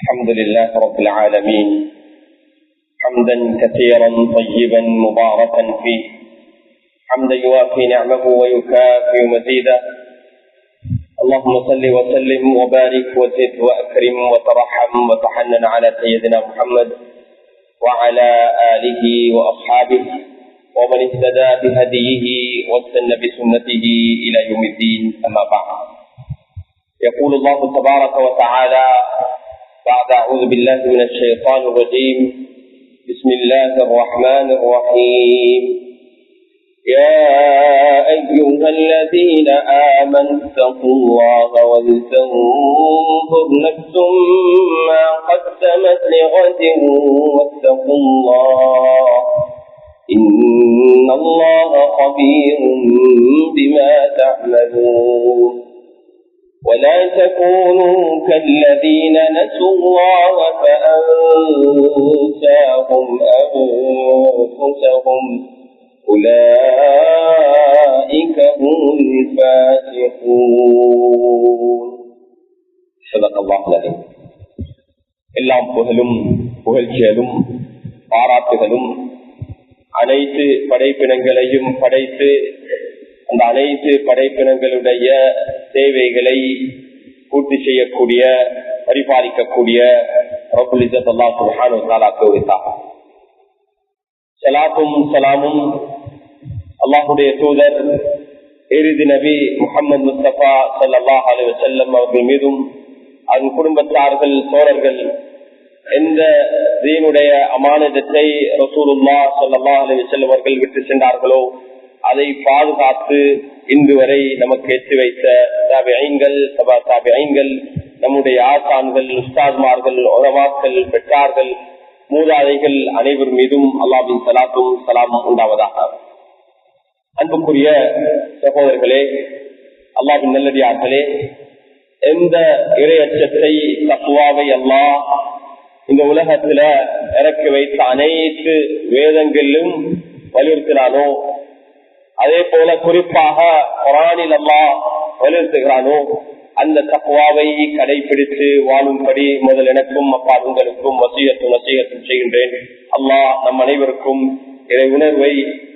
الحمد لله رب العالمين حمدا كثيرا طيبا مباركا فيه، حمدا يوافي نعمه ويكافئ مزيدا. اللهم صل وسلم وبارك وزد واكرم وترحم وتحنن على سيدنا محمد وعلى آله واصحابه ومن اهتدى بهديه واستنى بسنته الى يوم الدين. اما بعد، يقول الله تبارك وتعالى بعد أعوذ بالله من الشيطان الرجيم: بسم الله الرحمن الرحيم. يا أيها الذين آمنوا اتقوا الله ولتنظر نفس ما قدمت لغد واتقوا الله إن الله خبير بما تعملون. ولا تكونوا كالذين نسوا الله فأنساهم أنفسهم أولئك هم الفاسقون. صدق الله العظيم. எல்லாம் புகழும் புகழ்ச்சியலும் பாராட்டுகளும் அனைத்து படைப்பினங்களையும் படைத்து அந்த அனைத்து படைப்பினங்களுடைய தேவைகளை பூர்த்தி செய்யக்கூடிய பரிபாலிக்கக்கூடிய ரப்புல் இஸ்ஸத் அல்லாஹ் சுப்ஹானஹு வ தஆலாவுக்கு உரித்தாகும். ஸலாத்தும் ஸலாமும் அல்லாஹ்வுடைய தூதர் இறுதி நபி முஹம்மது முஸ்தபா ஸல்லல்லாஹு அலைஹி வஸல்லம் அவர்கள் மீதும் அதன் குடும்பத்தார்கள் தோழர்கள் எந்த தீனுடைய அமானதத்தை ரசூலுல்லாஹ் ஸல்லல்லாஹு அலைஹி வஸல்லம் அவர்கள் விட்டு சென்றார்களோ அதை பாதுகாத்து இன்று வரை நமக்கு ஏற்றி வைத்த தாபிஈன்கள், சபா தாபிஈன்கள், நம்முடைய ஆசான்கள், உஸ்தாத்மார்கள், உலமாக்கள், பெற்றார்கள், மூதாதைகள் அனைவர் மீதும் அல்லாஹ்வின் ஸலாத்தும் ஸலாமும் உண்டாவதாக. அன்புக்குரிய சகோதரர்களே, அல்லாஹ்வின் நல்லடியார்களே, எந்த இறையச்சத்தை தக்வாவை அல்லாஹ் இந்த உலகத்துல இறக்கி வைத்த அனைத்து வேதங்களிலும் வலியுறுத்தினானோ, அதே போல குறிப்பாக குர்ஆனில் அல்லாஹ் வலியுறுத்துகிறானோ அந்த தக்வாவை கடைபிடித்து வாழும்படி முதல் எனக்கும் அப்பா உங்களுக்கும் வசியத்தும் செய்கின்றேன். அல்லாஹ் நம் அனைவருக்கும் இறை உணர்வை,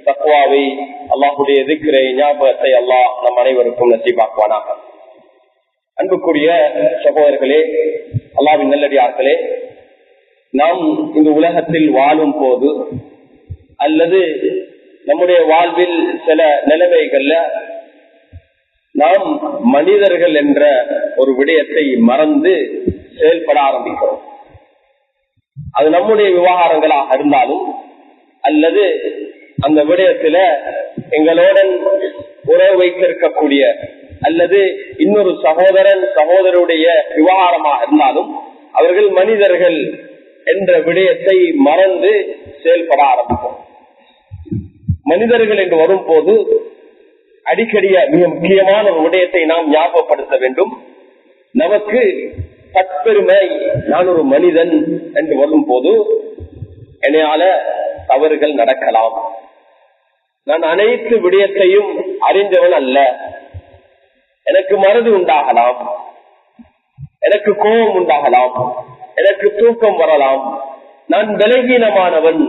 தக்வாவை, அல்லாஹுடைய திக்ரை, ஞாபகத்தை அல்லாஹ் நம் அனைவருக்கும் நசீபாக்குவானாக. அன்புக்குரிய சகோதரர்களே, அல்லாஹ்வின் நல்லடியார்களே, நாம் இந்த உலகத்தில் வாழும் போது அல்லது நம்முடைய வாழ்வில் சில நிலைமைகள்ல நாம் மனிதர்கள் என்ற ஒரு விடயத்தை மறந்து செயல்பட ஆரம்பிக்கிறோம். அது நம்முடைய விவகாரங்களாக இருந்தாலும் அல்லது அந்த விடயத்துல எங்களுடன் உறவு வைத்திருக்கக்கூடிய அல்லது இன்னொரு சகோதரருடைய விவகாரமாக இருந்தாலும் அவர்கள் மனிதர்கள் என்ற விடயத்தை மறந்து செயல்பட ஆரம்பிக்கிறோம். மனிதர்கள் என்று வரும் போது அடிக்கடிய மிக முக்கியமான ஒரு விடயத்தை நாம் ஞாபகப்படுத்த வேண்டும். நமக்கு தற்பெருமை, நான் ஒரு மனிதன் என்று வரும் போது என்னால தவறுகள் நடக்கலாம், நான் அனைத்து விடயத்தையும் அறிந்தவன் அல்ல, எனக்கு மறதி உண்டாகலாம், எனக்கு கோபம் உண்டாகலாம், எனக்கு தூக்கம் வரலாம், நான் பலகீனமானவன்,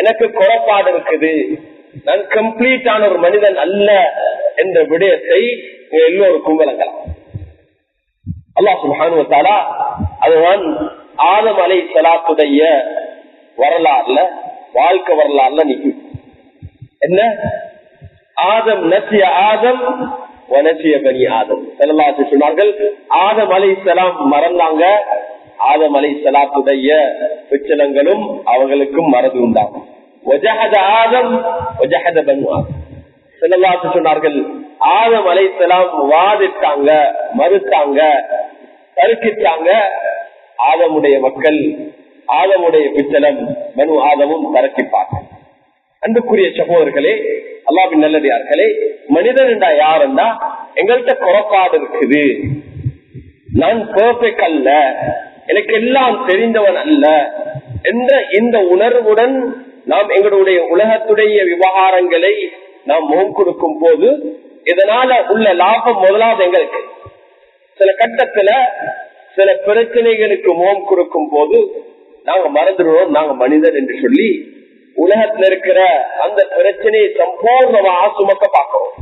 எனக்கு குறைபாடு இருக்குது, நான் கம்ப்ளீட்டான ஒரு மனிதன் அல்ல என்ற விடயத்தை எல்லோருக்கும் விளங்கலாம். அல்லாஹ் சுப்ஹானஹு வ தஆலா அதுதான் ஆதம் அலைஹிஸ்ஸலாத்துடைய வரலாறுல, வாழ்க்கை வரலாறுல நிற்கும். என்ன? ஆதம் நசிய ஆதம் வனசிய பனி ஆதம். ஸல்லல்லாஹு அலைஹி சொன்னார்கள், ஆதம் அலைஹிஸ்ஸலாம் மறந்தாங்க, ஆதம் அலைஹிஸ்ஸலாத்துடைய பிச்சலங்களும் அவர்களுக்கும் மறதி உண்டாகும். சொன்னார்கள், ஆதம் அலைஹிஸ்ஸலாம் வாதிட்டாங்க, மறுத்தாங்க, தருக்கிட்டாங்க. ஆதமுடைய மக்கள், ஆதமுடைய பிச்சலம் பனு ஆதமும் தரக்கிப்பாங்க. அன்புக்குரிய சகோதரர்களே, அல்லாஹ்வின் நல்லடியார்களே, மனிதன் என்றா யாருன்னா எங்கள்கிட்ட குறைபாடு இருக்குது, நான் பெர்ஃபெக்ட் அல்ல, எனக்கு எல்லாம் தெரிந்தவன் அல்ல என்ற இந்த உணர்வுடன் நாம் எங்களுடைய உலகத்துடைய விவகாரங்களை நாம் முகம் கொடுக்கும் போது இதனால உள்ள லாபம் முதலாவது எங்களுக்கு சில கட்டத்துல சில பிரச்சனைகளுக்கு முகம் கொடுக்கும் போது நாங்க மறந்துடுவோம் நாங்க மனிதன் என்று சொல்லி உலகத்துல இருக்கிற அந்த பிரச்சனையை சம்பூர்ணமாக சுமக்க பார்க்கிறோம்.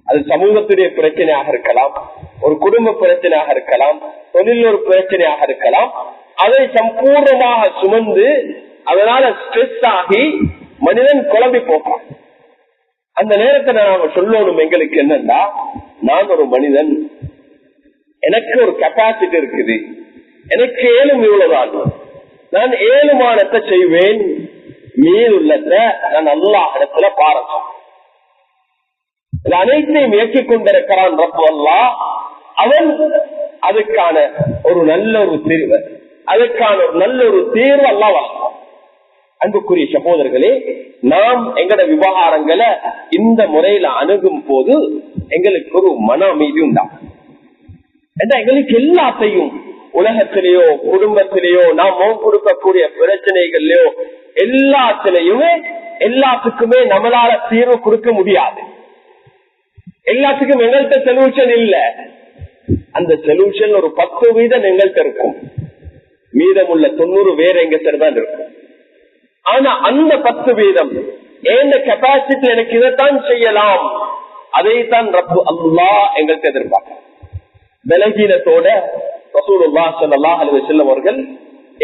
அது சமூகத்துடைய பிரச்சனையாக இருக்கலாம், ஒரு குடும்ப பிரச்சனையாக இருக்கலாம், தொழில் ஒரு பிரச்சனையாக இருக்கலாம். அதை சம்பூர்ணமாக சுமந்து அதனால ஸ்ட்ரெஸ் ஆகி மனிதன் குழம்பி போப்பான். அந்த நேரத்தை நாம சொல்லணும் எங்களுக்கு என்னன்னா, நான் ஒரு மனிதன், எனக்கு ஒரு கெப்பாசிட்டி இருக்குது, எனக்கு ஏழும் இவ்வளவுதான், நான் ஏழுமானத்தை செய்வேன், மீதுள்ளத நான் அல்லாஹ் இடத்துல பாரேன். அனைத்தையும் இயக்கிக் கொண்டிருக்கிறான் ரப்பு அல்லாஹ். அவன் அதுக்கான ஒரு நல்ல ஒரு தீர்வு, அதுக்கான ஒரு நல்ல ஒரு தீர்வு அல்லாஹ் வழங்குவான். அன்புக்குரிய சகோதரர்களே, நாம் எங்கட விவகாரங்களை இந்த முறையில அணுகும் போது எங்களுக்கு ஒரு மன அமைதி உண்டாகும். எங்களுக்கு எல்லாத்தையும் உலகத்திலேயோ குடும்பத்திலேயோ நாம் கொடுக்கக்கூடிய பிரச்சனைகள்லயோ எல்லாத்துக்குமே நம்மளால தீர்வு கொடுக்க முடியாது. எல்லாத்துக்கும் எங்கள்கிட்ட சொல்யூஷன் இல்ல. அந்த சொல்யூஷன் ஒரு 10% எங்கள்கிட்ட இருக்கும், மீதமுள்ள 90 வேற எங்க தான் இருக்கும். ஆனா அந்த 10% எந்த கெப்பாசிட்டி எனக்கு இதைத்தான் செய்யலாம், அதைத்தான் ரப்பு அல்லாஹ் எங்கள்கிட்ட எதிர்பார்க்க. பலகீனத்தோட ரசூலுல்லாஹ் ஸல்லல்லாஹு அலைஹி வஸல்லம் அவர்கள்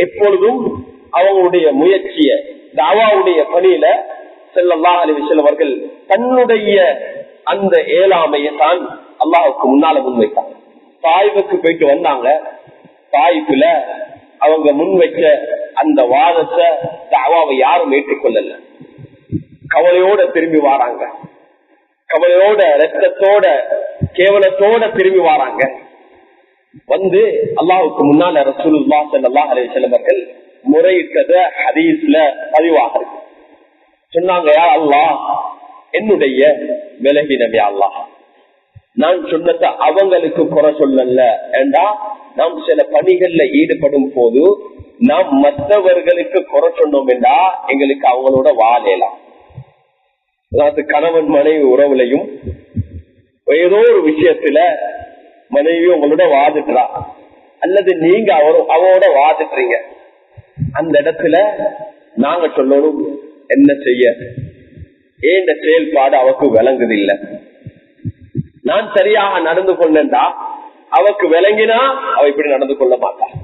எப்பொழுதும் அவங்களுடைய முயற்சிய தாவாவுடைய பணியில ஸல்லல்லாஹு அலைஹி வஸல்லம் அவர்கள் தன்னுடைய அந்த ஏழாமையை தான் அல்லாஹ்வுக்கு முன்னால முன்வைத்தாங்க. தாயிஃபுக்கு போயிட்டு வந்தாங்க. தாயிஃபில அவங்க முன்வைச்ச அந்த வாதத்தை தாவாவை யாரும் ஏற்றுக்கொள்ளல. கவலையோட திரும்பி வராங்க, கவலையோட ரத்தத்தோட கேவலத்தோட திரும்பி வராங்க. வந்து அல்லாஹ்வுக்கு முன்னால ரசூலுல்லாஹ் ஸல்லல்லாஹு அலைஹி வஸல்லம் அவர்கள் முறையிட்டத ஹதீஸ்ல பதிவாக இருக்கு. சொன்னாங்க, யா அல்லாஹ், என்னுடைய விலகினமே அல்லாஹ், நான் சொன்னத அவங்களுக்கு குறை சொல்லல. ஏண்டா நாம் சில பணிகள்ல ஈடுபடும் போது நாம் மற்றவர்களுக்கு குறை சொன்னோம் என்றா எங்களுக்கு அவங்களோட வாழலாம். அதாவது கணவன் மனைவி உறவுலையும் ஏதோ ஒரு விஷயத்துல மனைவி உங்களோட வாதிட்டுறா, அல்லது நீங்க அவரோட வாதிட்டுறீங்க. அந்த இடத்துல நாங்க சொல்லணும், என்ன செய்ய, ஏன் செயல்பாடு அவக்கு விளங்குது இல்ல, நான் சரியாக நடந்து கொண்டா அவக்கு விளங்கினா அவ இப்படி நடந்து கொள்ள மாட்டான்.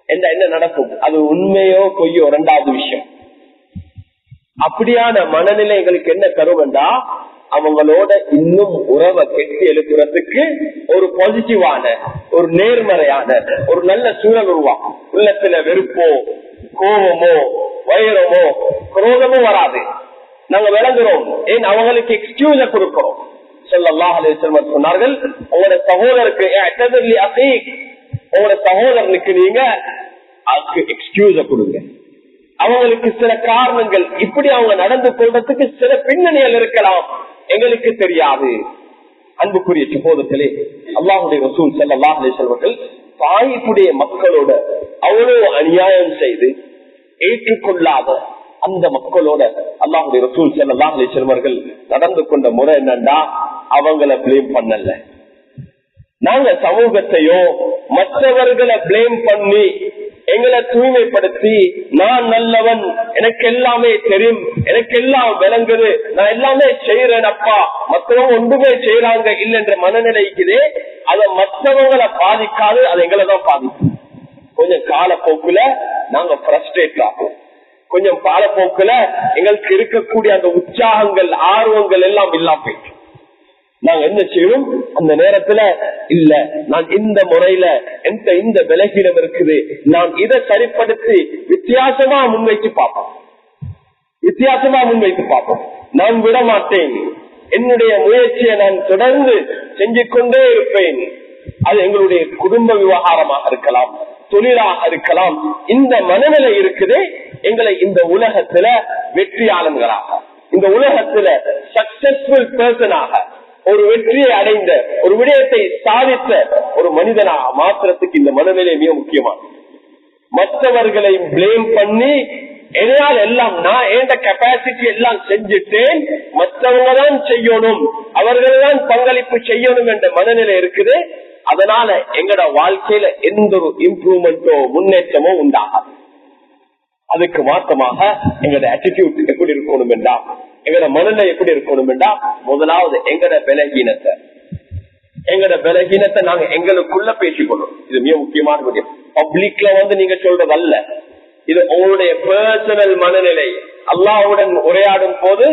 என்ன நடக்கும், அது உண்மையோ பொய்யோ இரண்டாவது விஷயம். அப்படியான மனநிலை எங்களுக்கு என்ன தருவண்டா, அவங்களோட இன்னும் உறவை கெட்டி எழுப்புறதுக்கு ஒரு பாசிட்டிவான, ஒரு நேர்மறையான ஒரு நல்ல சூழல் உருவாக்கும். உள்ளத்துல வெறுப்போ கோபமோ வைரமோ குரோதமோ வராது. நாங்க விளங்குறோம், ஏன் அவங்களுக்கு எக்ஸ்கியூஸ கொடுக்கிறோம். ஸல்லல்லாஹு அலைஹி வஸல்லம் சொன்னார்கள், உங்களோட சகோதரருக்கு உங்களோட சகோதரனுக்கு நீங்க எக்ஸ்கியூஸ கொடுங்க. அவங்களுக்கு சில காரணங்கள், இப்படி அவங்க நடந்து கொள்றதுக்கு சில பின்னணிகள் இருக்கலாம், எங்களுக்கு தெரியாது. அன்புக்குரிய சகோதரர்களே, அல்லாஹ்வுடைய ரசூல் ஸல்லல்லாஹு அலைஹி வஸல்லம் தாயிஃபுடைய மக்களோட அவ்வளவு அநியாயம் செய்து ஏற்றுக்கொள்ளாத அந்த மக்களோட அல்லாஹ்வுடைய ரசூல் ஸல்லல்லாஹு அலைஹி வஸல்லம் நடந்து கொண்ட முறை என்னன்னா, அவங்கள பிளேம் பண்ணல. நாங்க சமூகத்தையோ மற்றவர்களை பிளேம் பண்ணி எங்களை தூய்மைப்படுத்தி, நான் நல்லவன், எனக்கு எல்லாமே தெரியும், எனக்கு எல்லாம் விளங்குது, நான் எல்லாமே செய்யறேன் அப்பா, மற்றவங்க ஒன்றுமே செய்யறாங்க இல்லைன்ற மனநிலைக்குதே, அதை மற்றவங்களை பாதிக்காது, அது எங்களை தான் பாதிக்கும். கொஞ்சம் காலப்போக்குல நாங்க ஃப்ரஸ்ட்ரேட் ஆகும். கொஞ்சம் காலப்போக்குல எங்களுக்கு இருக்கக்கூடிய அந்த உற்சாகங்கள் ஆர்வங்கள் எல்லாம் இல்லாம போயிட்டு நாங்க என்ன செய்யணும், அந்த நேரத்துல இல்ல, நான் இந்த முறையில இந்த விலகீனம் இருக்குது, நான் இதை சரிப்படுத்தி வித்தியாசமா முன்வைத்து பார்ப்போம். நான் விட மாட்டேன், என்னுடைய முயற்சியை நான் தொடர்ந்து செஞ்சு கொண்டே இருப்பேன். அது எங்களுடைய குடும்ப விவகாரமாக இருக்கலாம், தொழிலாக இருக்கலாம். இந்த மனநிலை இருக்குதே எங்களை இந்த உலகத்துல வெற்றியாளர்களாக, இந்த உலகத்துல சக்சஸ்ஃபுல் பர்சனாக, ஒரு வெற்றியை அடைந்த, ஒரு விடயத்தை சாதித்த ஒரு மனிதனாக மாத்திரத்துக்கு இந்த மனநிலை மிக முக்கியமானது. மற்றவர்களை பிளேம் பண்ணி என்னால் எல்லாம் நான் எந்த கெப்பாசிட்டி எல்லாம் செஞ்சுட்டேன், மற்றவங்க தான் செய்யணும், அவர்கள் தான் பங்களிப்பு செய்யணும் என்ற மனநிலை இருக்குது. அதனால எங்கட வாழ்க்கையில எந்த ஒரு இம்ப்ரூவ்மெண்டோ முன்னேற்றமோ உண்டாகாது. அதுக்கு மாற்றமாக எங்கட ஆட்டிடியூட் எப்படி இருக்கணும் என்றா, எங்கட மனநிலை எப்படி இருக்கணும் என்றா, முதலாவது எங்கட பலகீனத்தை நாங்க எங்களுக்குள்ள பேசிக்கொள்ளும். இது மிக முக்கியமான விஷயம். பப்ளிக்ல நீங்க சொல்றது அல்ல, இது உங்களுடைய பர்சனல் மனநிலை. அல்லாஹ்வுடன் உரையாடும் போது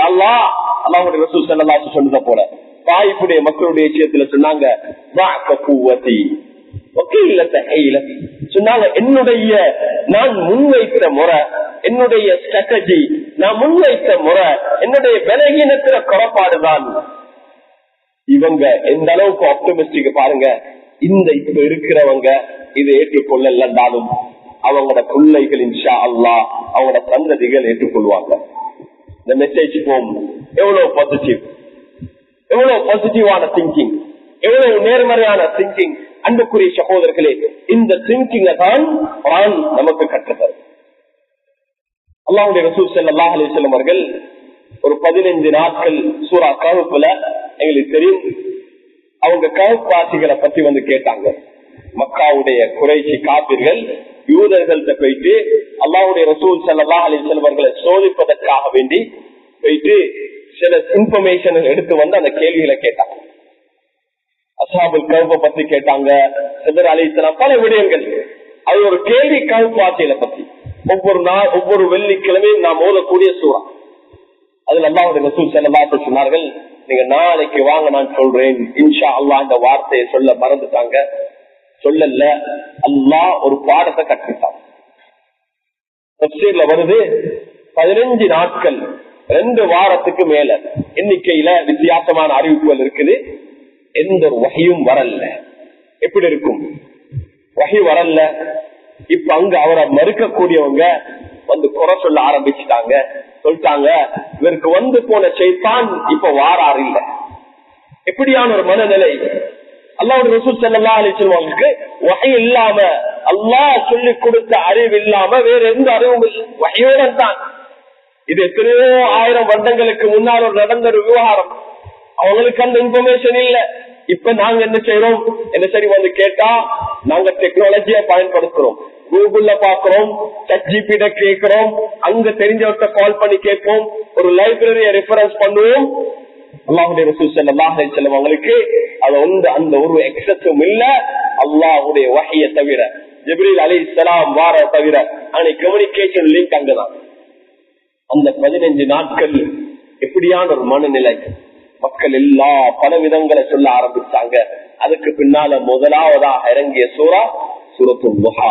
அல்லாஹ்வுடைய ரசூல் ஸல்லல்லாஹு அலைஹி வஸல்லம் சொன்னத போல தாயிஃபுடைய மக்களுடைய விஷயத்துல சொன்னாங்க, சொன்னாங்க என்னுடைய நான் முன்வைக்கிற முறை, என்னுடைய ஸ்ட்ராட்டஜி, நான் முன்வைத்த முறை, என்னுடைய பலகீனத்திற குறைபாடுதான். இவங்க எந்த அளவுக்கு ஆப்டமிஸ்டிக் பாருங்க. இந்த இப்ப இருக்கிறவங்க இதை ஏற்றுக்கொள்ளலண்டாலும் அவங்களோட பிள்ளைகள் இன்ஷா அல்லாஹ் அவங்களோட சந்ததிகள் ஏற்றுக்கொள்வாங்க. இந்த மெசேஜ் போம் எவ்வளவு பாசிட்டிவ், எவ்வளவு பாசிட்டிவான திங்கிங், எவ்வளவு நேர்மறையான திங்கிங். அன்புக்குரிய சகோதரர்களே, இந்த திங்கிங்க தான் குர்ஆன் நமக்கு கற்றுத்தரும். அல்லாஹ்வுடைய ரசூல் ஸல்லல்லாஹு அலைஹி வஸல்லம் அவர்கள் ஒரு 15 நாட்கள் சூரா கஹ்ஃப்ல, எங்களுக்கு தெரியும், அவங்க கஹ்ஃப் வாசிகளை பத்தி கேட்டாங்க. மக்காவுடைய குறைஷி காபிர்கள் யூதர்கள்ட்ட போயிட்டு அல்லாஹ்வுடைய ரசூல் ஸல்லல்லாஹு அலைஹி வஸல்லம் அவர்களை சோதிப்பதற்காக வேண்டி போயிட்டு சில இன்ஃபர்மேஷன் எடுத்து அந்த கேள்விகளை கேட்டாங்க. அஸ்ஹாபுல் கஹ்ஃப பத்தி கேட்டாங்க, ஹிதர் அலைஹிஸ்ஸலாம், பல விடயங்கள். அது ஒரு கேள்வி கஹ்ஃப் வாசிகளை பத்தி. ஒவ்வொரு வெள்ளிக்கிழமையும் நாம் ஓதக்கூடிய சூரா. அதுல அல்லாஹ்வுடைய ரசூல் ஸல்லல்லாஹு அலைஹி வஸல்லம் சொன்னார்கள், நீங்க நாளைக்கு வாங்க நான் சொல்றேன் இன்ஷா அல்லாஹ். இந்த வார்த்தையை சொல்ல மறந்துட்டாங்க, சொல்லல. அல்லாஹ் ஒரு பாடத்தை கற்பித்தான். தஃசீர்ல வருது 15 நாட்கள் 2 வாரத்துக்கு மேல எண்ணிக்கையில வித்தியாசமான அறிவிப்புகள் இருக்குது. எந்த ஒரு வகையும் வரல. எப்படி இருக்கும்? வகை வரல. இப்ப அங்க அவரை மறுக்கக்கூடியவங்க குறை சொல்ல ஆரம்பிச்சுட்டாங்க. சொல்லிட்டாங்க, இவருக்கு போன சைத்தான் இப்ப வாராறு இல்ல. எப்படியான ஒரு மனநிலை! அல்லாஹ்வுடைய ரசூல் ஸல்லல்லாஹு அலைஹி வஸல்லம் அவங்களுக்கு வஹி இல்லாம, அல்லாஹ் சொல்லி கொடுத்த அறிவு இல்லாம வேற எந்த அறிவும் இல்லை, வஹியுடன் தான். இது எத்தனையோ 1000 வருடங்களுக்கு முன்னால் நடந்த ஒரு விவகாரம். அவங்களுக்கு அந்த இன்ஃபர்மேஷன் இல்ல. இப்ப நாங்க என்ன செய்யறோம்? என்ன சரி கேட்டா நாங்க டெக்னாலஜியை பயன்படுத்துறோம். கூகுள்ல பாக்குறோம், ChatGPT கேட்கிறோம், அங்க தெரிஞ்சவர்கிட்ட கால் பண்ணி கேட்போம், ஒரு லைப்ரரியை ரெஃபரன்ஸ் பண்ணுவோம். அல்லாஹ்வுடைய ரசூல் ஸல்லல்லாஹு அலைஹி வஸல்லம் அவங்களுக்கு அது அந்த ஒரு எக்ஸஸும் இல்ல. அல்லாஹ்வுடைய வஹியை தவிர, ஜிப்ரீல் அலைஹிஸ்ஸலாம் வார தவிர, அன்னைக்கு கம்யூனிகேஷன் லிங்க் அங்கதான். அந்த 15 நாட்கள் எப்படியான ஒரு மனநிலை! மக்கள் எல்லா பல விதங்களை சொல்ல ஆரம்பிச்சாங்க. அதுக்கு பின்னால முதலாவதாக இறங்கிய சூரா சூரத்துல் துஹா.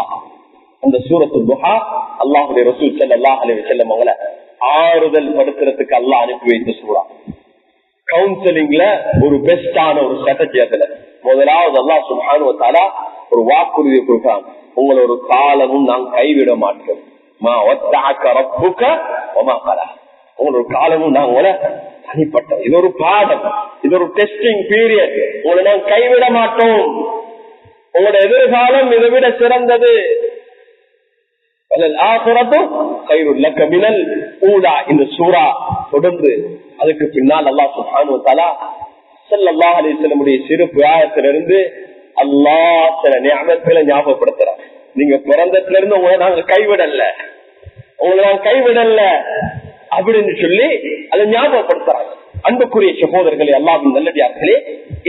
அந்த சூரத்துல் துஹா அல்லாஹ்வுடைய ரசூல் ஸல்லல்லாஹு அலைஹி வஸல்லம் அவங்கள ஆறுதல் படுத்துறதுக்கு அல்லாஹ் அனுப்பி வைத்த சூரா. கவுன்சிலிங்ல ஒரு பெஸ்டான ஒரு ஸ்ட்ராட்டஜி. அதுல முதலாவது அல்லாஹ் சுப்ஹானஹு வ தஆலா ஒரு வாக்குறுதி கொடுத்தாங்க, உங்களை ஒரு காலமும் நான் கைவிட மாட்டோம். மா வத்தஅக ரப்புக வமா கலா. உங்களோட காலமும் நான் உங்களை தனிப்பட்ட, இது ஒரு பாடம், இது ஒரு டெஸ்டிங் பீரியட். உங்களை நான் கைவிட மாட்டோம். உங்களோட எதிர்காலம் இதை விட சிறந்தது. இந்த சூரா தொடர்ந்து அதுக்கு பின்னால் அல்லாஹ் சுப்ஹானஹு வ தஆலா ஸல்லல்லாஹு அலைஹி வஸல்லம் சிறு பிராயத்திலிருந்து அல்லாஹ் சில நியமத்துகளை ஞாபகப்படுத்துறார். நீங்க பிறந்ததுல இருந்து உங்களை நாங்க கைவிடல, உங்களை நான் கைவிடல அப்படின்னு சொல்லி அதை ஞாபகப்படுத்துறாங்க. அன்புக்குரிய சகோதரர்களே, அல்லாஹ்வின் நல்லடியார்களே,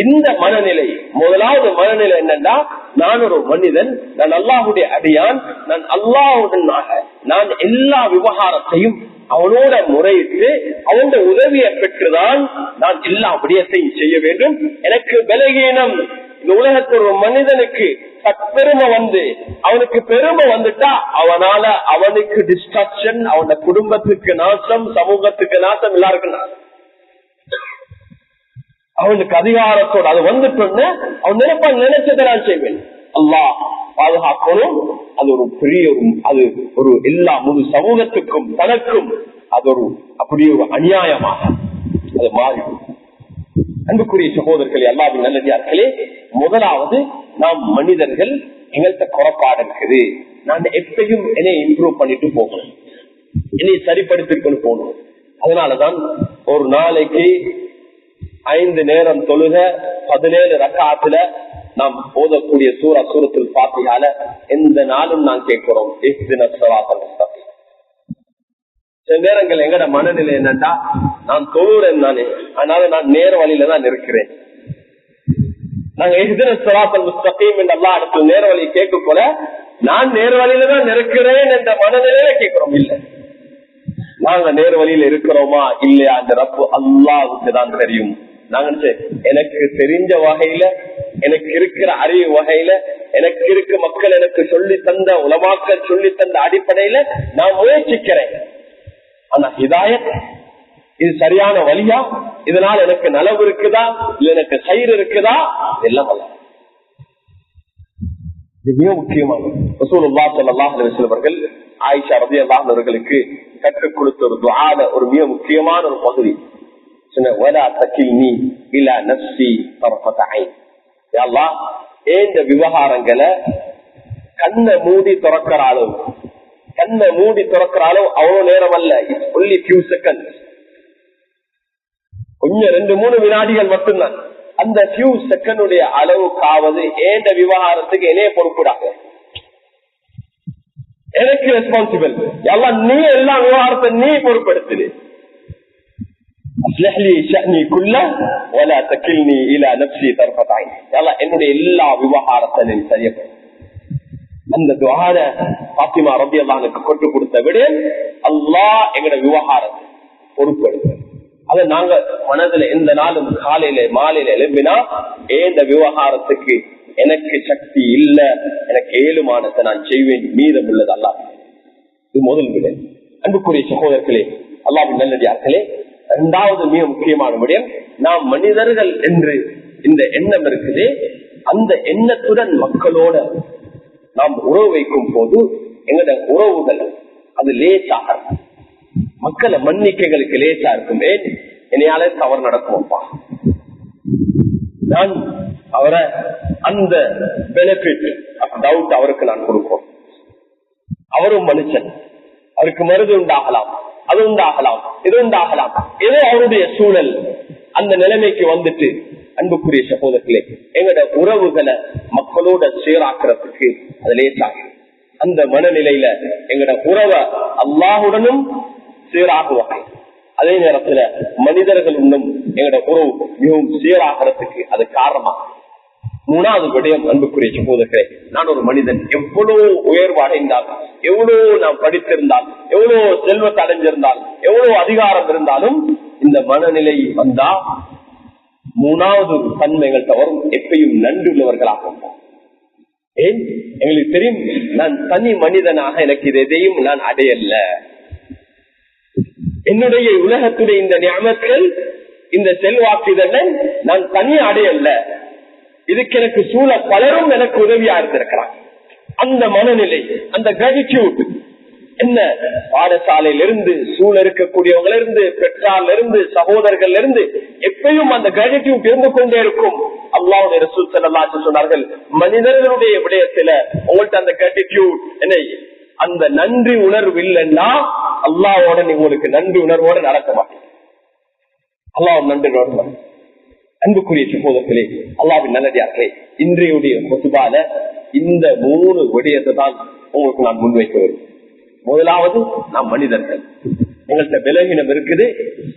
இந்த மனநிலை, முதலாவது மனநிலை என்னன்னா, நான் ஒரு மனிதன், நான் அல்லாஹ்வுடைய அடியான், நான் அல்லாஹ்வுடனாக நான் எல்லா விவகாரத்தையும் அவனோட முறையிட்டு அவனுடைய உதவியை பெற்றுதான் நான் எல்லா விடயத்தையும் செய்ய வேண்டும். எனக்கு பலகீனம். இந்த உலகத்தில் ஒரு மனிதனுக்கு பெருமை அவனுக்கு பெருமை வந்துட்டா அவனால அவனுக்கு டிஸ்ட்ரக்ஷன், அவன குடும்பத்துக்கு நாசம், சமூகத்துக்கு நாசம், எல்லாருக்கும் நாசம். அவனுக்கு அதிகாரத்தோடு அது வந்துட்டு அவன் நினைச்சதை நான் செய்வேன். அல்லாஹ் பாதுகாக்கணும். அது ஒரு பெரிய அது ஒரு எல்லா முழு சமூகத்துக்கும் தனக்கும் அது ஒரு அப்படியே ஒரு அநியாயமாக அது மாறி. அன்புக்குரிய சகோதரர்களே, அல்லாஹ்வின் நல்லடியார்களே, முதலாவது நாம் மனிதர்கள் எங்கள்கிட்ட குறைபாடு இருக்குது. நான் எப்பயும் என்னை இம்ப்ரூவ் பண்ணிட்டு போகணும், என்னை சரிப்படுத்திட்டு போகணும். அதனாலதான் ஒரு நாளைக்கு 5 நேரம் தொழுக 17 ரக்காத்துல நாம் ஓதக்கூடிய சூரத்துல் ஃபாத்திஹால எந்த நாளும் நான் கேட்கிறோம் இஹ்தினஸ் ஸிராத்தல் முஸ்தகீம். சில நேரங்கள் எங்கட மனநிலை என்னன்னா, நான் தொழுறேன் தானே, அதனால நான் நேர வழியில தான் இருக்கிறேன். நாங்க இஹ்தினஸ் ஸிராத்தல் முஸ்தகீம் என்று அல்லாஹ் இடத்துல நேர வழியை கேட்க போல நான் நேர வழியில தான் இருக்கிறேன் என்ற மனநிலையில கேட்கிறோம். இல்ல, நாங்க நேர வழியில இருக்கிறோமா இல்லையா அந்த ரப்பு அல்லாஹ்வுக்கு தான் தெரியும். நாங்க எனக்கு தெரிஞ்ச வகையில, எனக்கு இருக்கிற அறிவு வகையில, எனக்கு இருக்க மக்கள் எனக்கு சொல்லி தந்த உலமாக்கள் சொல்லி தந்த அடிப்படையில நான் முயற்சிக்கிறேன். ஆனா ஹிதாயத் இது சரியான வழியா, இதனால எனக்கு நலவு இருக்குதா இல்ல எனக்கு சைர் இருக்குதா, எல்லாம் அல்ல. இது மிக முக்கியமானது. ரசூலுல்லாஹி ஸல்லல்லாஹு அலைஹி வஸல்லம் அவர்கள் ஆயிஷா ரலியல்லாஹு அன்ஹா அவர்களுக்கு கற்றுக் கொடுத்த ஒரு துஆல ஒரு மிக முக்கியமான ஒரு பகுதி. வலா தக்கில்னி இலா நஃப்ஸி தர்ஃபத ஐன். யா அல்லாஹ், இந்த விவகாரங்களை கண்ணை மூடி திறக்கிற அளவு, கண்ணை மூடி திறக்கிற அளவு அவ்வளவு நேரம் அல்ல, இட்ஸ் ஒன்லி ஃபியூ செகண்ட்ஸ், கொஞ்சம் 2-3 வினாடிகள் மட்டும்தான். அந்த ஃபியூ செகண்டுடைய அளவுக்காவது ஏந்த விவகாரத்துக்கு என்னைய பொறுப்புடாங்க, எனக்கு ரெஸ்பான்சிபிள். எல்லாம் நீ எல்லா விவகாரத்தை நீ பொறுப்படுத்துது. என்னுடைய எல்லா விவகாரத்தை சரியப்படும். அந்த துஆல பாத்திமா ரலியல்லாஹு கொண்டு கொடுத்த விட அல்லாஹ் எங்கட விவகாரத்தை பொறுப்படுத்த. அதை நாங்க மனதுல எந்த நாளும் காலையில மாலையில எழுப்பினா, இந்த விவகாரத்துக்கு எனக்கு சக்தி இல்ல, எனக்கு ஏழுமானத்தை நான் செய்வேன், மீதம் உள்ளது அல்லாஹ். இது முதல் விட. அன்புக்குரிய சகோதரர்களே, அல்லாஹ்வின் நல்லடியார்களே, இரண்டாவது மிக முக்கியமான விடயம், நாம் மனிதர்கள் என்று இந்த எண்ணம் இருக்குது. அந்த எண்ணத்துடன் மக்களோட நாம் உறவு வைக்கும் போது எங்களோட உறவுகள் அது லேசாக, மக்களை மன்னிக்கைகளுக்கு லேசா இருக்குமே. என்னையால தவறு நடக்கும்ப்பா, நான் அவரை அந்த பெனிஃபிட் டவுட் அவருக்கு நான் கொடுப்போம். அவரும் மனுஷன், அவருக்கு மருது உண்டாகலாம், அது உண்டாகலாம், இது உண்டாகலாம், ஏதோ அவருடைய சூழல் அந்த நிலைமைக்கு வந்துட்டு. அன்புக்குரிய சகோதரர்களே, எங்களோட உறவுகளை மக்களோட சீராக்கிறதுக்கு அது லேசாகும். அந்த மனநிலையில எங்களோட உறவை அல்லாஹுடனும் சீராகுவாங்க. அதே நேரத்துல மனிதர்களுடனும் எங்களோட உறவு மிகவும் சீராகிறதுக்கு அது காரணமாக. மூணாவது விடயம், அன்புக்குரிய சகோதரர்களே, நான் ஒரு மனிதன் எவ்வளவு உயர்வு அடைந்தால், எவ்வளவு நாம் படித்திருந்தால், எவ்வளவு செல்வத்தை அடைஞ்சிருந்தால், எவ்வளவு அதிகாரம் இருந்தாலும், இந்த மனநிலை வந்தா மூணாவது தன்மைகள் தவறும், எப்பயும் நன்றி உள்ளவர்களாக. ஏன் எங்களுக்கு தெரியும், நான் தனி மனிதனாக எனக்கு இது எதையும் நான் அடையல. என்னுடைய உலகத்துடைய இந்த நியமங்கள், இந்த செல்வாக்குதல் நான் தனி அடையல. இதுக்கு எனக்கு சூழ பலரும் எனக்கு உதவியா இருந்திருக்கிறாங்க. அந்த மனநிலை, அந்த கிராட்டிடியூட் என்ன, பாடசாலையில இருந்து சூழ இருக்கக்கூடியவங்கள இருந்து, பெற்றார்ல இருந்து, சகோதரர்கள் இருந்து எப்பயும் அந்த கிராட்டிடியூட் இருந்து கொண்டே இருக்கும். அல்லாஹ்வுடைய ரசூல் ஸல்லல்லாஹு அலைஹி வஸல்லம் சொன்னார்கள், மனிதர்களுடைய விடயத்துல உங்கள்ட்ட அந்த கிராட்டிடியூட் என்ன, அந்த நன்றி உணர்வு இல்லைன்னா அல்லாஹ்வோட உங்களுக்கு நன்றி உணர்வோட நடக்க மாட்டேன். அல்லாஹ் நன்றி உணர்வு. அன்புக்குரிய சகோதரர்களே, அல்லாஹ்வின் நல்லடியார்களே, இன்றையுடைய குத்துபால இந்த 3 விடயத்தை தான் உங்களுக்கு நான் முன்வைக்க வேண்டும். முதலாவது, நாம் மனிதர்கள், எங்கள்கிட்ட விலகினம் இருக்குது.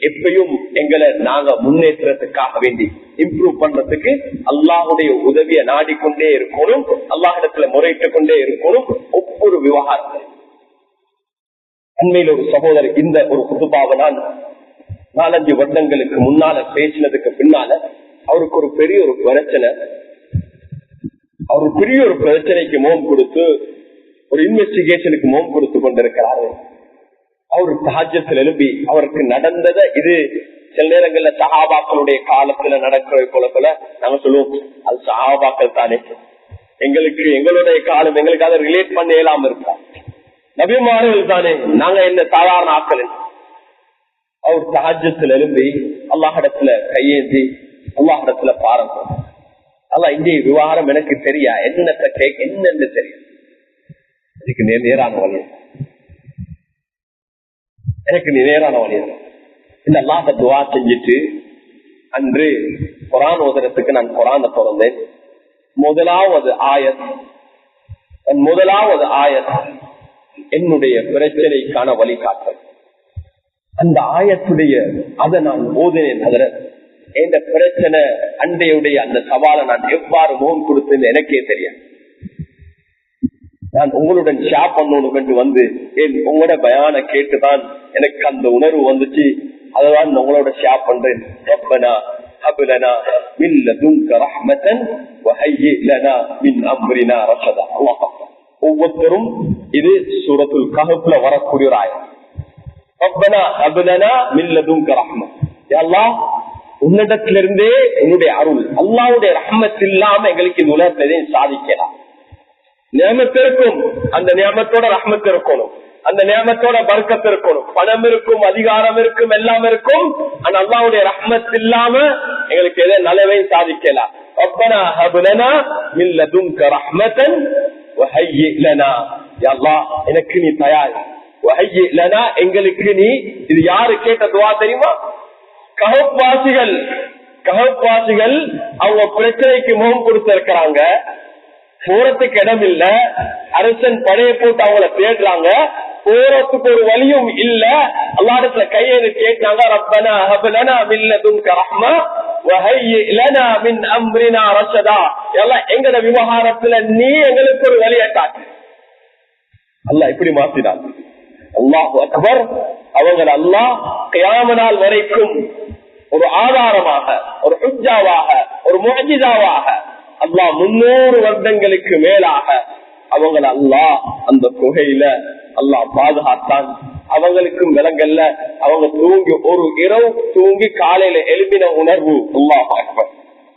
எப்பயும் எங்களை நாங்க முன்னேற்றத்துக்காக வேண்டி இம்ப்ரூவ் பண்றதுக்கு அல்லாஹுடைய உதவியை நாடிக்கொண்டே இருக்கணும், அல்லாஹிடத்துல முறையிட்டுக் கொண்டே இருக்கணும். ஒவ்வொரு விவகாரத்தை அண்மையில் ஒரு சகோதரர் இந்த ஒரு குத்துபாவை நான் 4-5 வருடங்களுக்கு முன்னால பேசினதுக்கு பின்னால அவருக்கு ஒரு பெரிய ஒரு பிரச்சனை, அவர் பெரிய ஒரு பிரச்சனைக்கு முகம் கொடுத்து, ஒரு இன்வெஸ்டிகேஷனுக்கு முகம் கொடுத்து கொண்டிருக்கிறாரு. அவரு தஹஜ்ஜத்தில் எழுப்பி அவருக்கு நடந்ததை, இது சில நேரங்கள்ல சஹாபாக்களுடைய காலத்துல நடக்கிற போல நாங்க சொல்லுவோம், அது சஹாபாக்கள் தானே, எங்களுக்கு எங்களுடைய காலம் எங்களுக்கு அதை ரிலேட் பண்ண இயலாம இருக்கா, நபிமார்கள் தானே, நாங்க என்ன சாதாரண ஆக்கள். அவர் தஹஜ்ஜத்தில் எழுப்பி அல்லாஹிடத்துல கையேந்தி அல்லாஹிடத்துல பாருங்க, அல்லாஹ் இந்த விவகாரம் எனக்கு தெரியா, என்னத்தை கேட்க என்னன்னு தெரியும், இதுக்கு நேரான வழி, எனக்கு நேரான வழி. இந்த அல்லாஹ்வை துஆ செஞ்சுட்டு அன்று குர்ஆன் ஓதுறதுக்கு நான் குர்ஆனை திறந்தேன். முதலாவது ஆயத் என்னுடைய பிரச்சனைக்கான வழிகாட்டல். அந்த ஆயத்துடைய அதை நான் ஓதினேன். அதுல எந்த பிரச்சனை அண்டையுடைய அந்த சவாலை நான் எவ்வாறு முகம் கொடுத்தேன் எனக்கே தெரியும். நான் உங்களுடன் ஷேர் பண்ணணும் என்று வந்து உங்களோட பயான கேட்டுதான் எனக்கு அந்த உணர்வு வந்துச்சு. அதான் உங்களோட ஷேர் பண்றேன். ரப்பனா ஹப் லனா மின் லதுன்க ரஹ்மத்தன் வஹய்யி லனா மின் அம்ரினா ரஷதா. அல்லாஹ் ஒவ்வொருத்தரும் இது சூரத்துல் கஹ்ஃப்ல வரக்கூடிய ஒரு ஆயத். ரப்பனா ஹப் லனா மின் லதுன்க ரஹ்மத். யா அல்லாஹ், உன்னிடத்திலிருந்தே உன்னுடைய அருள், அல்லாஹ்வுடைய ரஹ்மத் இல்லாம எங்களுக்கு இந்த உலகத்தை சாதிக்கலாம். நியமத்து இருக்கும், அந்த நியமத்தோட ரஹ்மத் இருக்கணும், அந்த நியமத்தோட பர்க்கத் இருக்கணும். பணம் இருக்கும், அதிகாரம் இருக்கும், எல்லாம் இருக்கும். ஆனா அல்லாஹ்வுடைய ரஹ்மத் இல்லாம எங்களுக்கு எதை நல்லவையும் சாதிக்கலாம். ரப்பனா ஹப் லனா மின் லதுன்க ரஹ்மத்தன் வஹய்யி லனா. யா அல்லாஹ், எனக்கு நீ தயார். வஹய்யி லனா, எங்களுக்கு நீ. இது யாரு கேட்ட துஆ தெரியுமா? கஹ்ஃபாசிகள் அவங்க பிரச்சனைக்கு முகம் கொடுத்திருக்கிறாங்க. போறதுக்கு இடம் இல்ல, அரசன் படையை போட்டு அவங்கள தேடுறாங்க, போறதுக்கு ஒரு வழியும் இல்ல. அல்லாஹ்விடத்துல கையெழு கேட்டாங்க. ரப்பனா ஹப் லனா மின் லதுன்க ரஹ்மா வஹய்யி லனா மின் அம்ரினா ரஷதா. எல்லாம் எங்கட விவகாரத்துல நீ எங்களுக்கு ஒரு வழியை காட்டு. அல்லாஹ் இப்படி மாத்தினான். அல்லாஹு அக்பர். அவங்க அல்லாஹ் கியாம நாள் வரைக்கும் ஒரு ஆதாரமாக, ஒரு ஹுஜ்ஜாவாக, ஒரு முஅஜிஸாவாக அல்லாஹ் 300 வருடங்களுக்கு மேலாக அவங்களை அல்லாஹ் அந்த குகையில அல்லாஹ் பாதுகாத்தான். அவங்களுக்கும் விலங்கல்ல, அவங்க தூங்கி ஒரு இரவு தூங்கி காலையில எழுப்பின உணர்வு. அல்லாஹ் அக்பர்.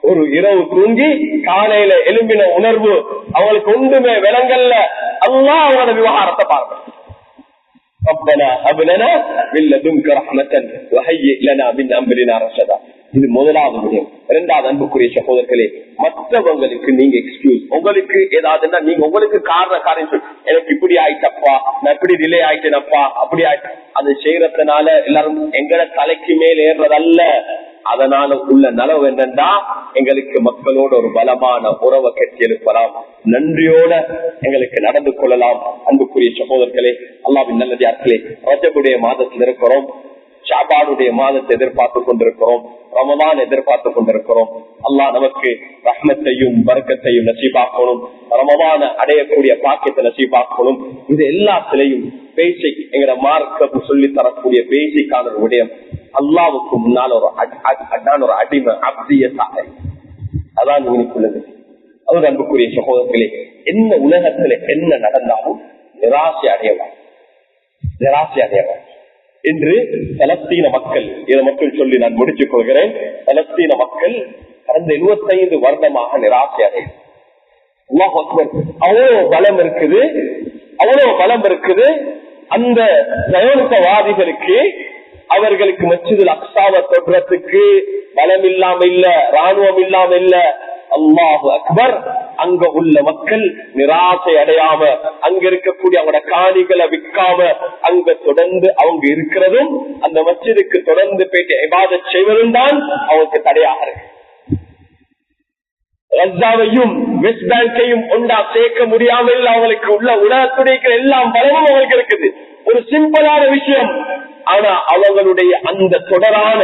ஒரு இரவு தூங்கி காலையில எழும்பின உணர்வு அவங்களுக்கு ஒன்றுமே விலங்கல்ல. அல்லாஹ் அவங்களோட விவகாரத்தை பார்க்கணும். ربنا هب لنا من لدنك رحمة وهيئ لنا من أمرنا رشدا. இது முதலாவது விடயம். இரண்டாவது, அன்புக்குரிய சகோதரர்களே, மற்றவங்களுக்கு நீங்க எக்ஸ்கியூஸ், உங்களுக்கு ஏதாவதுன்னா நீங்க உங்களுக்கு காரணம் சொல்லி, எனக்கு இப்படி ஆயிட்டப்பா, நான் இப்படி டிலே ஆயிட்டேனப்பா, அப்படி ஆயிட்டு, அது செய்யறதுனால எல்லாரும் எங்கட தலைக்கு மேல் ஏறுறதல்ல. அதனால உள்ள நலவு என்னன்னா, எங்களுக்கு மக்களோட ஒரு பலமான உறவை கட்டி எழுப்பலாம், நன்றியோட எங்களுக்கு நடந்து கொள்ளலாம். அன்புக்குரிய சகோதரர்களே, அல்லாஹ்வின் நல்லடியார்களே, ரஜபுடைய மாதத்தில் இருக்கிறோம், ஷாபானுடைய மாதத்தை எதிர்பார்த்து கொண்டிருக்கிறோம், ரமலான் எதிர்பார்த்து கொண்டிருக்கிறோம். அல்லாஹ் நமக்கு ரஹ்மத்தையும் பரக்கத்தையும் நசீபாக்கணும், ரமலான அடையக்கூடிய பாக்கியத்தை நசீபாக்கணும். இது எல்லாத்திலையும் பேசிக் எங்கட மார்க்க சொல்லி தரக்கூடிய பேசிக்கான ஒரு விடயம். அல்லாவுக்கு முன்னால் ஒரு அடிமை அப்தியத்தாக அதான் உள்ளது. அவர் அன்புக்குரிய சகோதரர்களே, என்ன உலகத்துல என்ன நடந்தாலும் நிராசை அடையவான். இன்று பலஸ்தீன மக்கள், இதை மக்கள் சொல்லி நான் முடிச்சுக் கொள்கிறேன், பலஸ்தீன மக்கள் கடந்த 75 வருடமாக நிராசை அடையும். அவ்வளவு பலம் இருக்குது. அந்த சயோனிசவாதிகளுக்கு, அவர்களுக்கு மஸ்ஜிதுல் அக்ஸாவை தொடுறதுக்கு பலம் இல்லாம இல்ல, ராணுவம் இல்லாம இல்ல. அல்லாஹு அக்பர். அங்க உள்ள மக்கள் நிராசை அடையாம, அங்க இருக்கக்கூடிய அவங்களோட காணிகளை விற்காம அங்க தொடர்ந்து அவங்க இருக்கிறதும், அந்த மஸ்ஜிதுக்கு தொடர்ந்து போயிட்டு இபாதத் செய்வதும் தான் அவங்களுக்கு தடையாக இருக்கு. ரஸ்ஸாவையும் வெஸ்ட் பேங்கையும் ஒன்றா சேர்க்க முடியாமல் அவங்களுக்கு உள்ள உலகத்துடைய எல்லாம் பலமும் அவங்களுக்கு இருக்குது. ஒரு சிம்பிளான விஷயம். ஆனா அவங்களுடைய அந்த தொடரான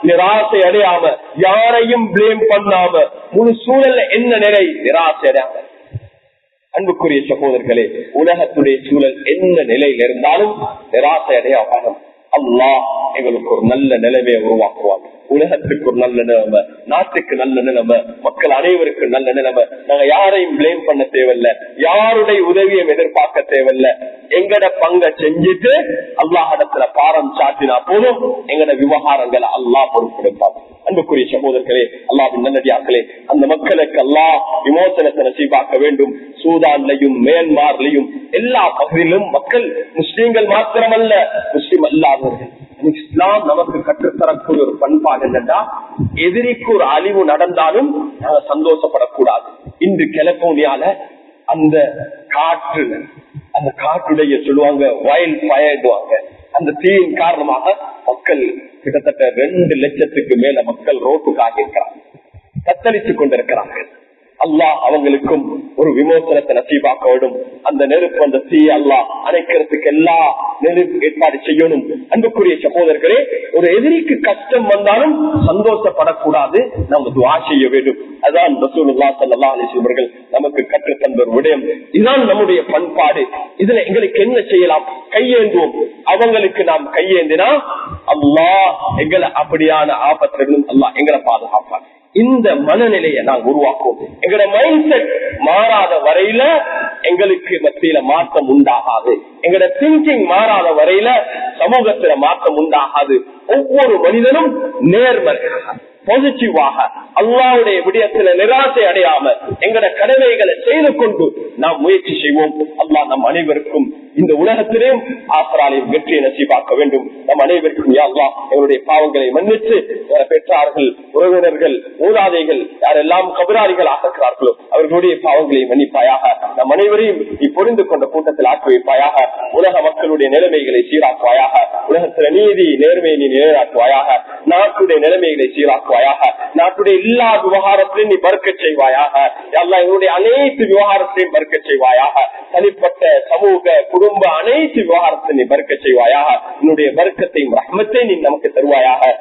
நிராசை அடையாம, யாரையும் பிளேம் பண்ணாம, முழு சூழல்ல என்ன நிலை, நிராசை அடையாம. அன்புக்குரிய சகோதரர்களே, உலகத்துடைய சூழல் என்ன நிலையில் இருந்தாலும் நிராசை அடையாம அல்லாஹ் எங்களுக்கு ஒரு நல்ல நிலைமையை உருவாக்குவாங்க. உலகத்துக்கு ஒரு நல்ல நிலைமை, நாட்டுக்கு நல்ல நிலைமை, மக்கள் அனைவருக்கும் நல்ல நிலைமை. நாங்க யாரையும் பிளேம் பண்ண தேவையில்ல, யாருடைய உதவியும் எதிர்பார்க்க தேவையில்ல. எங்கட பங்க செஞ்சுட்டு அல்லாஹிடத்துல பாரம் சாட்டினா போதும், எங்கட விவகாரங்களை அல்லாஹ் பொறுப்பெடுப்பார். அன்புக்குரிய சகோதரர்களே, அல்லாஹ்வின் நல்லடியார்களே, அந்த மக்களுக்கு அல்லாஹ் விமோசனத்தை நசீபாக்க வேண்டும். சூடான்லையும் மியான்மர்லையும் எல்லா பகுதியிலும் மக்கள், முஸ்லீம்கள் மாத்திரமல்ல, முஸ்லீம் அல்லாதவர்கள், இஸ்லாம் நமக்கு கற்றுத்தரக்கூடிய ஒரு பண்பாடு என்னன்னா, எதிரிக்கு ஒரு அழிவு நடந்தாலும் நாங்க சந்தோஷப்படக்கூடாது. இன்று கலிபோர்னியால அந்த காற்று, அந்த காற்றுடைய சொல்லுவாங்க வயல் பயடுவாங்க, அந்த தீயின் காரணமாக மக்கள் கிட்டத்தட்ட 2 லட்சத்துக்கு மேல மக்கள் ரோட்டுக்காக இருக்கிறாங்க, தத்தளித்துக் கொண்டிருக்கிறார்கள். அல்லாஹ் அவங்களுக்கும் ஒரு விமோசனத்தை நசீபாக்க வேண்டும். அந்த நெருப்பு, அந்த தீ அல்லாஹ் அணைக்கிறதுக்கு எல்லா நெருப்பு ஏற்பாடு செய்யணும். அன்புக்குரிய சகோதரர்களே, ஒரு எதிரிக்கு கஷ்டம் வந்தாலும் சந்தோஷப்படக்கூடாது, நம்ம துஆ செய்ய வேண்டும். அதான் ரசூலுல்லாஹ் ஸல்லல்லாஹு அலைஹி வஸல்லம் அவர்கள் நமக்கு கற்றுத் தந்த ஒரு விடயம். இதுதான் நம்முடைய பண்பாடு. இதுல எங்களுக்கு என்ன செய்யலாம்? கையேந்துவோம். அவங்களுக்கு நாம் கையேந்தினா அல்லாஹ் எங்களை அப்படியான ஆபத்திலிருந்து அல்லாஹ் எங்களை பாதுகாப்பார். இந்த மனநிலையை நாங்கள் உருவாக்குவோம். எங்களோட மைண்ட் செட் மாறாத வரையில எங்களுக்கு மத்தியில மாற்றம் உண்டாகாது. எங்களோட திங்கிங் மாறாத வரையில சமூகத்துல மாற்றம் உண்டாகாது. ஒவ்வொரு மனிதனும் நேர்மறையாக பாசிட்டிவாக அல்லாஹ்வுடைய விடயத்துல நிராசை அடையாம எங்கட கடமைகளை செய்து கொண்டு நாம் முயற்சி செய்வோம். அல்லாஹ் நம் அனைவருக்கும் இந்த உலகத்திலேயும் ஆசிராலையும் வெற்றியை நசீபாக்க வேண்டும். நம் அனைவருக்கும் யா அல்லாஹ் எங்களுடைய பாவங்களை மன்னித்து பெற்றார்கள், உறவினர்கள், மூதாதைகள் யாரெல்லாம் கபராளிகளாக இருக்கிறார்களோ அவர்களுடைய பாவங்களை மன்னிப்பாயாக. நம் அனைவரையும் இப்பொறிந்து கொண்ட கூட்டத்தில் ஆக்கி வைப்பாயாக. உலக மக்களுடைய நிலைமைகளை சீராக்குவாயாக. உலகத்துல நீதி நேர்மையை நீ நிலைநாட்டுவாயாக. நாட்டுடைய நிலைமைகளை சீராக்குவாயாக. நாட்டுடைய எல்லா விவகாரத்திலையும் நீ பறக்கச் செய்வாயாக. எங்களுடைய அனைத்து விவகாரத்திலையும் பறக்கச் செய்வாயாக. தனிப்பட்ட சமூக குடும்ப அனைத்து விவகாரத்தை நீ பறக்கச் செய்வாயாக. என்னுடைய பறக்கத்தையும் ரஹ்மத்தை நீ நமக்கு தருவாயாக.